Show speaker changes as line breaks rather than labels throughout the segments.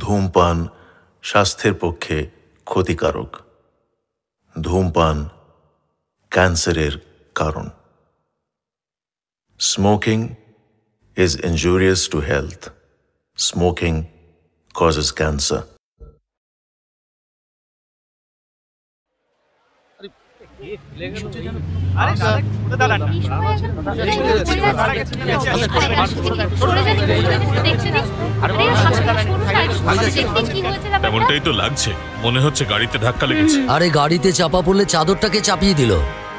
ধূমপান স্বাস্থ্যের পক্ষে ক্ষতিকারক। ধূমপান ক্যান্সারের কারণ। Smoking is injurious to health. Smoking causes cancer.
এমনটাই তো লাগছে, মনে হচ্ছে গাড়িতে ধাক্কা লেগেছে।
আরে গাড়িতে চাপা পড়লে চাদরটাকে চাপিয়ে দিল,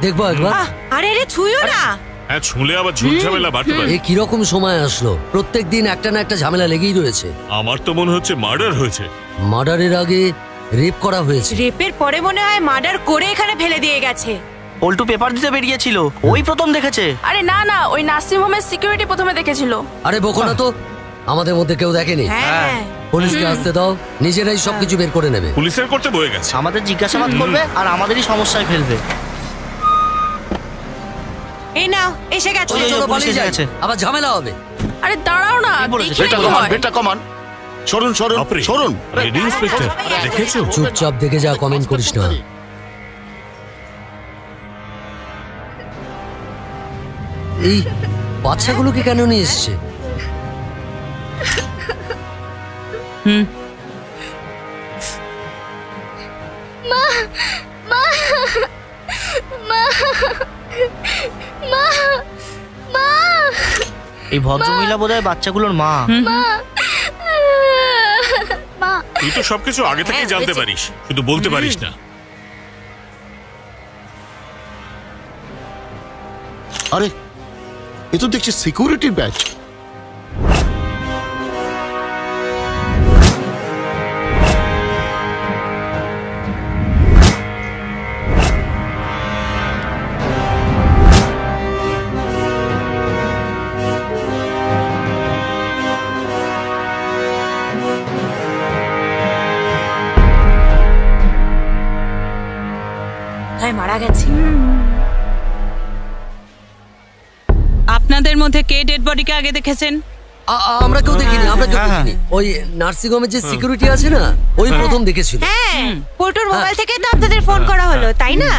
দেখবো একবার।
আরে আরে ছুঁয়ো না।
হ্যাঁ, ছুঁলে আবার ঝামেলা বাড়তে পারে।
এ কিরকম সময় আসলো? প্রত্যেকদিন একটা না একটা ঝামেলা লেগেই রয়েছে।
আমার তো মনে হচ্ছে মার্ডার হয়েছে।
মার্ডারের আগে রেপ করা হয়েছে।
রেপের পরে মনে হয় মার্ডার করে এখানে ফেলে দিয়ে গেছে।
পল্টু পেপার দিতে বেরিয়েছিল, ওই প্রথম দেখেছে।
আরে না না, ওই নার্সিং হোমের সিকিউরিটি প্রথমে দেখেছিল।
আরে বকো না তো, আমাদের মধ্যে কেউ দেখেনি।
হ্যাঁ,
পুলিশকে আসতে দাও, নিজেরাই সবকিছু বের করে নেবে।
পুলিশের করতে বয়ে গেছে।
আমাদের জিজ্ঞাসাবাদ করবে আর আমাদেরই সমস্যায় ফেলবে।
এই নাও এসে গেছে।
চলো পালিয়ে যাই, আবার ঝামেলা হবে।
আরে দাঁড়াও না,
বেটা কমান। সরুন সরুন সরুন।
লেডি ইন্সপেক্টর, দেখেছো?
চুপচাপ দেখে যা, কমেন্ট করিস না। এই বাচ্চাগুলোকে কেন নিয়ে এসছে?
মা মা মা মা মা।
এই ভদ্রমহিলা বোধহয় বাচ্চাগুলোর মা।
তুই তো সবকিছু আগে থেকেই জানতে পারিস, শুধু বলতে পারিস না।
আরে এ তো দেখছি সিকিউরিটির ব্যাচ।
মারা গেছে।
আপনাদের মধ্যে কে ডেড বডিকে আগে দেখেছেন?
আমরা কেউ দেখিনি, আমরা কেউ দেখিনি। ওই নার্সিং হোমের যে সিকিউরিটি আছে না, ওই প্রথম দেখেছিল।
হ্যাঁ, পল্টুর মোবাইল থেকে তো আপনাদের ফোন করা হলো, তাই না?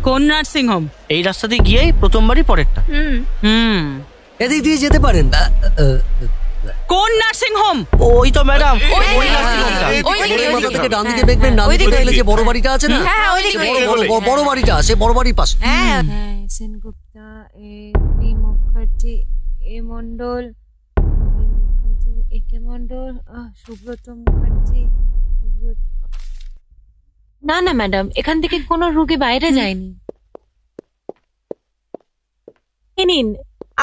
কোন নার্সিং হোম?
এই রাস্তা দিয়ে গিয়েই প্রথমবারই পরেরটা।
এদিক দিয়ে যেতে পারেন।
কোন নার্সিং হোম?
ওই তো ম্যাডাম,
ওই নার্সিং হোমটা।
মাথা থেকে ডান দিকে দেখবেন, ডান দিকে গেলে যে বড় বাড়িটা আছে না,
হ্যাঁ ওইদিকে
বড় বাড়িটা আছে, বড় বাড়ির পাশে।
হ্যাঁ, সেনগুপ্তা, বি মুখার্জি, এ মণ্ডল, একে মণ্ডল, সুব্রত মুখার্জি। না না ম্যাডাম, এখান থেকে কোনো রোগী বাইরে যায়নি। নিন,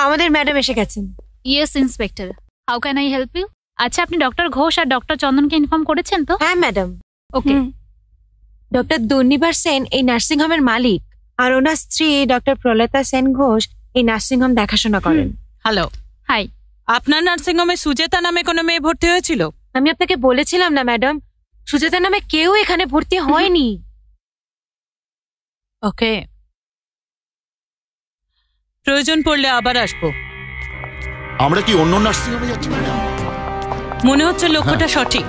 আমাদের ম্যাডাম এসে গেছেন।
Yes inspector, how can I help you? আচ্ছা, আপনি ডক্টর ঘোষ আর ডক্টর চন্দনকে ইনফর্ম করেছেন তো?
হ্যাঁ madam.
Okay.
Doctor Durnibar Sen এই নার্সিং হোমের মালিক, আর ওনার স্ত্রী ডক্টর প্রলতা সেন ঘোষ এই নার্সিং হোম দেখাশোনা করেন।
হ্যালো।
হাই।
আপনার নার্সিং হোমে সুজেতা নামে কোনো মেয়ে ভর্তি হয়েছিল?
আমি আপনাকে বলেছিলাম না ম্যাডাম, সুজেতা নামে কেউ এখানে ভর্তি হয়নি।
ওকে, প্রয়োজন পড়লে আবার আসবো।
আমরা কি অন্য নার্সিং হোমে যাচ্ছি ম্যাডাম?
মনে হচ্ছে লক্ষ্যটা সঠিক।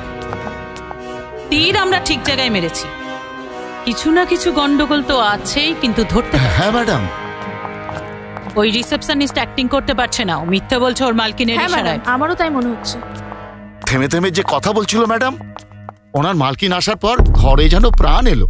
তীর আমরা ঠিক জায়গায় মেরেছি। কিছু না কিছু গন্ডগোল তো আছেই, কিন্তু ধরতে।
হ্যাঁ ম্যাডাম।
ওই রিসেপশনিস্ট অ্যাক্টিং করতে পারছে না, ও মিথ্যে বলছে ওর মালকিনের ইশারায়।
আমারও তাই মনে হচ্ছে।
থেমে থেমে যে কথা বলছিল ম্যাডাম, ওনার মালকিন আসার পর ঘরে যেন প্রাণ এলো।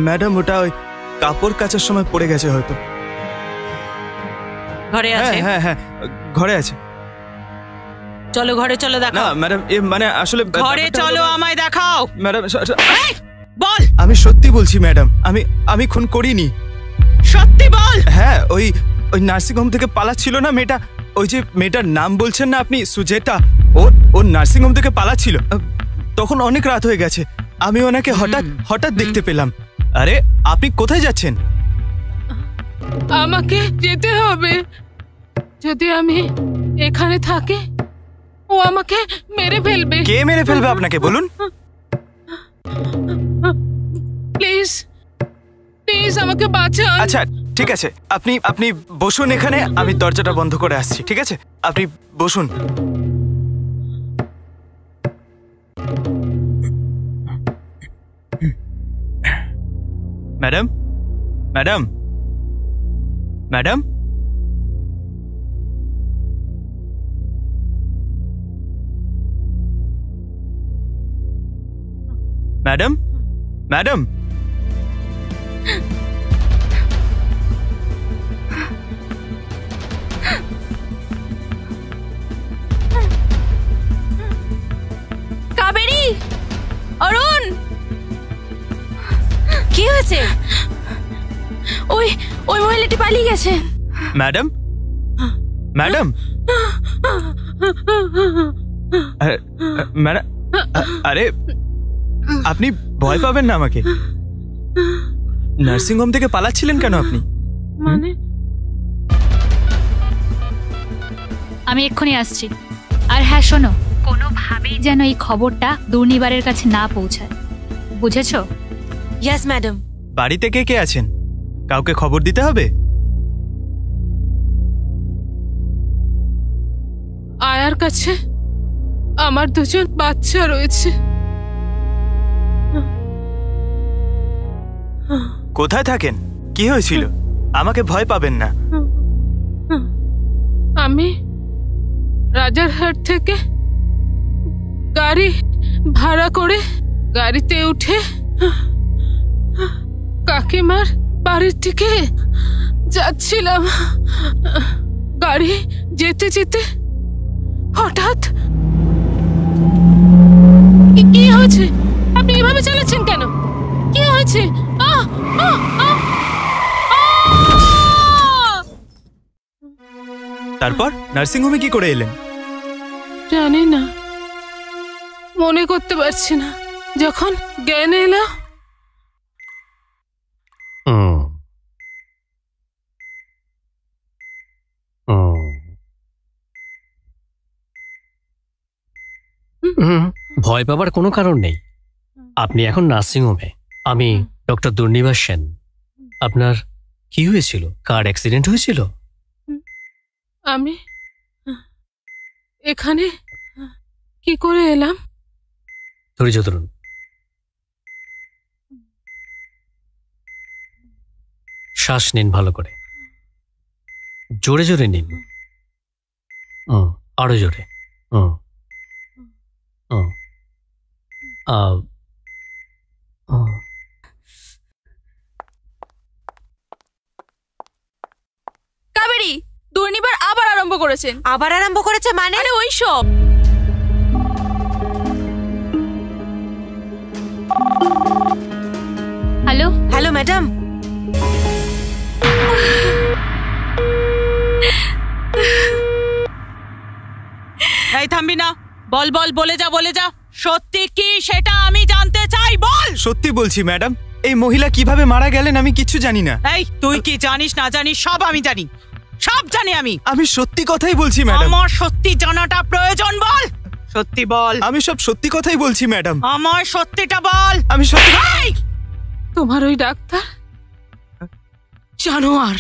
ম্যাডাম ওটা ওই কাপড় কাচার সময় পড়ে গেছে হয়তো।
ঘরে আছে?
হ্যাঁ হ্যাঁ ঘরে আছে।
চলো ঘরে চলো, দেখাও।
না ম্যাডাম, মানে আসলে
ঘরে চলো, আমায় দেখাও।
ম্যাডাম
বল।
আমি সত্যি বলছি ম্যাডাম, আমি খুন করিনি।
সত্যি বল।
হ্যাঁ, ওই নার্সিং হোম থেকে পালাচ্ছিল না মেয়েটা, ওই যে মেয়েটার নাম বলছেন না আপনি, সুজেতা, ও নার্সিং হোম থেকে পালাচ্ছিল। তখন অনেক রাত হয়ে গেছে, আমি ওনাকে হঠাৎ দেখতে পেলাম। আরে আপনি কোথায় যাচ্ছেন?
আমাকে যেতে হবে। যদি আমি এখানে থাকি, ও আমাকে মেরে ফেলবে।
কে মেরে ফেলবে আপনাকে বলুন?
আমাকে বাঁচান।
আচ্ছা ঠিক আছে, আপনি আপনি বসুন এখানে, আমি দরজাটা বন্ধ করে আসছি, ঠিক আছে? আপনি বসুন। Madam, madam, madam, madam, madam,
Kaveri, Arun, কি হয়েছে? ওই ওই মহিলাটি পালিয়ে গেছে।
ম্যাডাম, ম্যাডাম, ম্যাডাম, আরে আপনি ভয় পাবেন না আমাকে। নার্সিং হোম থেকে পালাচ্ছিলেন কেন আপনি?
মানে
আমি এক্ষুনি আসছি। আর হ্যাঁ শোনো, কোনোভাবেই যেন এই খবরটা দুর্নিবারের কাছে না পৌঁছায়, বুঝেছো?
Yes madam.
বাড়িতে কে কে আছেন? কাউকে খবর দিতে হবে?
আয়ার কাছে আমার দুজন বাচ্চা রয়েছে।
কোথায় থাকেন? কি হয়েছিল? আমাকে ভয় পাবেন না।
আমি রাজারহাট থেকে গাড়ি ভাড়া করে গাড়িতে উঠে কাকিমার বাড়ির দিকে যাচ্ছিলাম। গাড়ি যেতে যেতে হঠাৎ কি হয়েছে? আপনি এভাবে চালাচ্ছেন কেন? কি হয়েছে?
তারপর নার্সিং হোমে কি করে এলেন?
জানি না, মনে করতে পারছি না। যখন জ্ঞান এলো
ভয় পাবার কোনো কারণ নেই। আপনি এখন নার্সিং হোমে। আমি ডক্টর দুর্নিবার সেন। আপনার কি হয়েছিল? কার অ্যাক্সিডেন্ট হয়েছিল?
আমি এখানে কি করে এলাম?
ধৈর্য ধরুন। শ্বাস নিন ভালো করে, জোরে জোরে নিন, আরো জোরে।
কাবেরী, দুর্নিবার আবার আরম্ভ করেছেন। আবার আরম্ভ করেছে মানে? আরে ওই সব।
Hello
hello madam.
এই থামবি না, বল বল, বলে যা, বলে যা। সত্যি কি সেটা আমি জানতে চাই, বল।
সত্যি বলছি ম্যাডাম, এই মহিলা কিভাবে মারা গেলেন আমি কিছু জানি না।
এই তুই কি জানিস না জানিস সব আমি জানি, সব জানি আমি।
আমি সত্যি কথাই বলছি ম্যাডাম।
আমার সত্যি জানাটা প্রয়োজন, বল সত্যি বল।
আমি সব সত্যি কথাই বলছি ম্যাডাম।
আমার সত্যিটা বল।
আমি সত্যি।
তোমার ওই ডাক্তার জানোয়ার।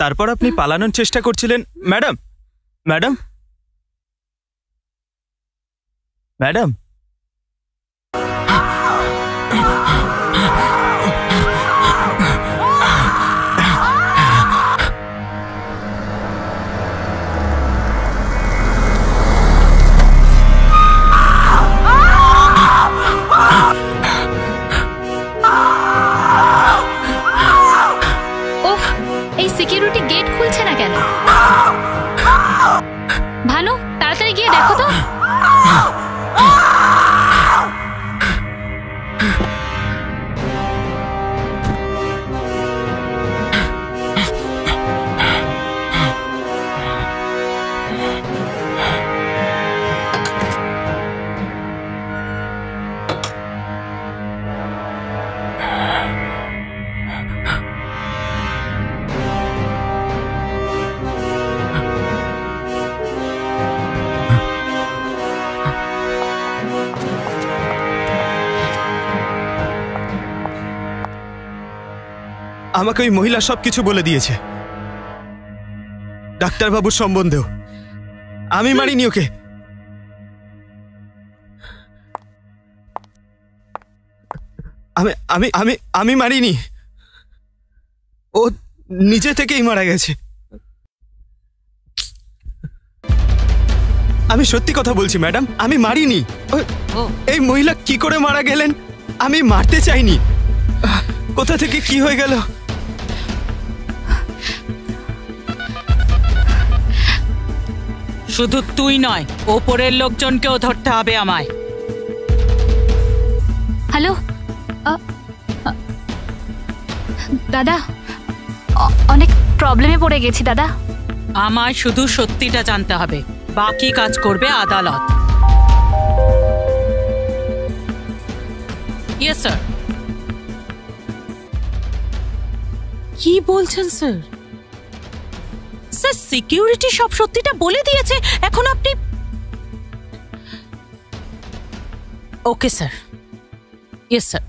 তারপর আপনি পালানোর চেষ্টা করছিলেন। Madam madam madam
security gate খুলছে না কেন? ভানু, তাড়াতাড়ি গিয়ে দেখো তো।
আমাকে ওই মহিলা সবকিছু বলে দিয়েছে, ডাক্তারবাবুর সম্বন্ধেও। আমি মারিনি ওকে। আমি আমি আমি আমি মারিনি, ও নিজে থেকেই মারা গেছে। আমি সত্যি কথা বলছি ম্যাডাম, আমি মারিনি। এই মহিলা কি করে মারা গেলেন আমি মারতে চাইনি। কোথা থেকে কি হয়ে গেল?
শুধু তুই নয়, ওপরের লোকজনকেও ধরতে হবে আমায়।
হ্যালো দাদা, অনেক প্রবলেমে পড়ে গেছি দাদা।
আমায় শুধু সত্যিটা জানতে হবে, বাকি কাজ করবে আদালত। Yes sir. কি বলছেন স্যার? স্যার, সিকিউরিটি সব সত্যিটা বলে দিয়েছে, এখন আপনি... ওকে স্যার। Yes sir.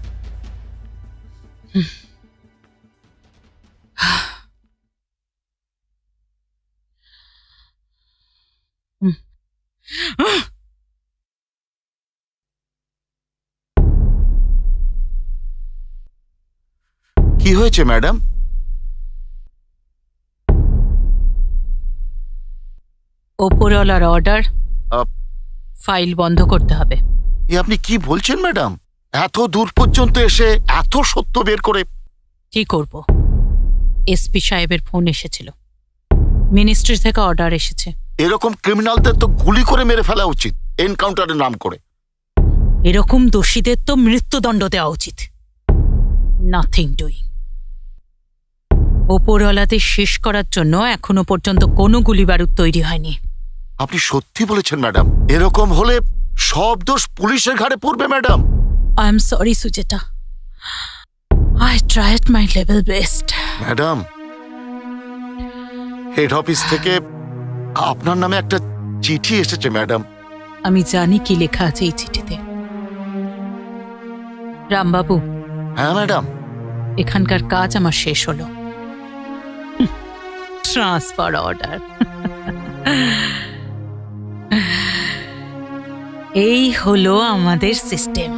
কি হয়েছে ম্যাডাম?
ওপরওয়ালার অর্ডার, ফাইল বন্ধ করতে হবে।
আপনি কি বলছেন ম্যাডাম? এত দূর পর্যন্ত এসে এত সত্য বের করে
কি করব? এসপি সাহেবের ফোন এসেছিল, মিনিস্ট্রি থেকে অর্ডার এসেছে।
এরকম ক্রিমিনালদের তো গুলি করে মেরে ফেলা উচিত, এনকাউন্টারের নাম করে।
এরকম দোষীদের তো মৃত্যুদণ্ড দেওয়া উচিত। Nothing doing. ওপরওয়ালাদের শেষ করার জন্য এখনো পর্যন্ত কোনো গুলি বারুদ তৈরি হয়নি।
আপনি সত্যি বলেছেন ম্যাডাম, এরকম হলে সব দোষ পুলিশের ঘাড়ে পড়বে madam.
I am sorry Sujata, I tried my level best.
Madam, head office থেকে আপনার নামে একটা চিঠি এসেছে ম্যাডাম।
আমি জানি কি লেখা আছে এই চিঠিতে। রামবাবু।
হ্যাঁ ম্যাডাম।
এখানকার কাজ আমার শেষ হলো। Transfer order. এই হলো আমাদের সিস্টেম।